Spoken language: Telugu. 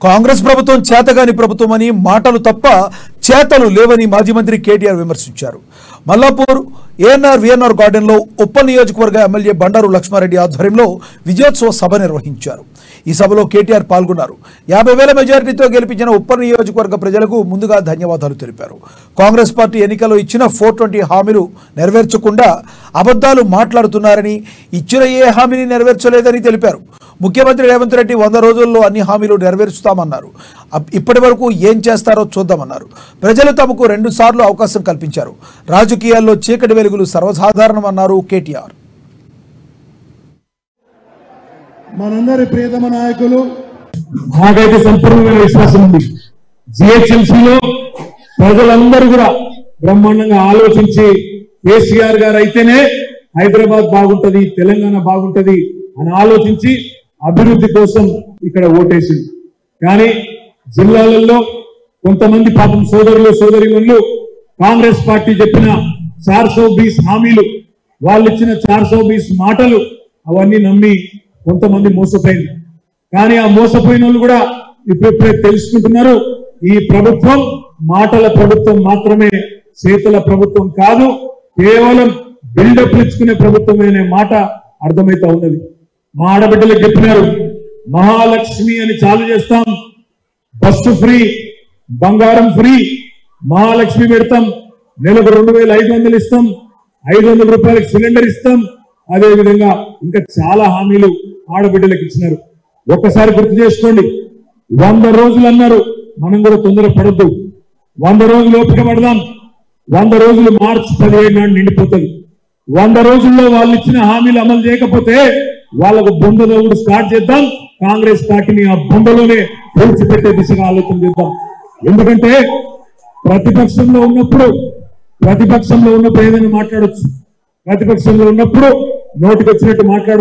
కాంగ్రెస్ ప్రభుత్వం చేతగాని ప్రభుత్వమని మాటలు తప్ప చేతలు లేవని మాజీ మంత్రి కేటీఆర్ విమర్శించారు. మల్లాపూర్ ఏఎన్ఆర్ విఎన్ఆర్ గార్డెన్లో ఉప్పల్ నియోజకవర్గ ఎమ్మెల్యే బండారు లక్ష్మారెడ్డి ఆధ్వర్యంలో విజయోత్సవ సభ నిర్వహించారు. ఈ సభలో కేటీఆర్ పాల్గొన్నారు. 50,000 మెజారిటీతో గెలిపించిన ఉప్పల్ నియోజకవర్గ ప్రజలకు ముందుగా ధన్యవాదాలు తెలిపారు. కాంగ్రెస్ పార్టీ ఎన్నికల్లో ఇచ్చిన 420 హామీలు నెరవేర్చకుండా అబద్ధాలు మాట్లాడుతున్నారని, ఇచ్చిన ఏ హామీని నెరవేర్చలేదని తెలిపారు. ముఖ్యమంత్రి రేవంత్ రెడ్డి 100 రోజుల్లో అన్ని హామీలు నెరవేర్చుతామన్నారు. ఇప్పటి వరకు ఏం చేస్తారో చూద్దామన్నారు. ప్రజలు తమకు 2 సార్లు అవకాశం కల్పించారు. రాజకీయాల్లో చీకటి వెలుగులు సర్వసాధారణమన్నారు కేటీఆర్. మనందరి ప్రియతమ నాయకులు నాకైతే సంపూర్ణమైన విశ్వాసం ఉంది. జిహెచ్ఎంసీలో ప్రజలందరూ కూడా బ్రహ్మాండంగా ఆలోచించి కేసీఆర్ గారు అయితేనే హైదరాబాద్ బాగుంటది, తెలంగాణ బాగుంటది అని ఆలోచించి అభివృద్ధి కోసం ఇక్కడ ఓటేసింది. కానీ జిల్లాలలో కొంతమంది పాపం సోదరులు సోదరిమణులు కాంగ్రెస్ పార్టీ చెప్పిన 420 హామీలు, వాళ్ళు ఇచ్చిన 420 మాటలు అవన్నీ నమ్మి కొంతమంది మోసపోయింది. కానీ ఆ మోసపోయిన వాళ్ళు కూడా ఇప్పుడే తెలుసుకుంటున్నారు, ఈ ప్రభుత్వం మాటల ప్రభుత్వం మాత్రమే, చేతుల ప్రభుత్వం కాదు, కేవలం బిల్డప్ ఇచ్చుకునే ప్రభుత్వమే అనే మాట అర్థమైతా ఉన్నది. మా ఆడబిడ్డలకు చెప్పినారు, మహాలక్ష్మి అని చాలు చేస్తాం, బస్సు ఫ్రీ, బంగారం ఫ్రీ, మహాలక్ష్మి పెడతాం, నెలకు 2,500 ఇస్తాం, 500 రూపాయలకు సిలిండర్ ఇస్తాం, అదే విధంగా ఇంకా చాలా హామీలు ఆడబిడ్డలకు ఇచ్చినారు. ఒక్కసారి గుర్తు చేసుకోండి, 100 రోజులు అన్నారు, మనం కూడా తొందరపడద్దు, 100 రోజులు ఓపిక పడదాం. 100 రోజులు మార్చి 17 నాడు నిండిపోతుంది. 100 రోజుల్లో వాళ్ళు ఇచ్చిన హామీలు అమలు చేయకపోతే వాళ్ళకు బొందలో కూడా స్టార్ట్ చేద్దాం. కాంగ్రెస్ పార్టీని ఆ బొందలోనే పూడ్చిపెట్టే దిశగా ఆలోచన చేద్దాం. ఎందుకంటే ప్రతిపక్షంలో ఉన్నప్పుడు ఏదైనా మాట్లాడొచ్చు, ప్రతిపక్షంలో ఉన్నప్పుడు నోటికి వచ్చినట్టు మాట్లాడొచ్చు.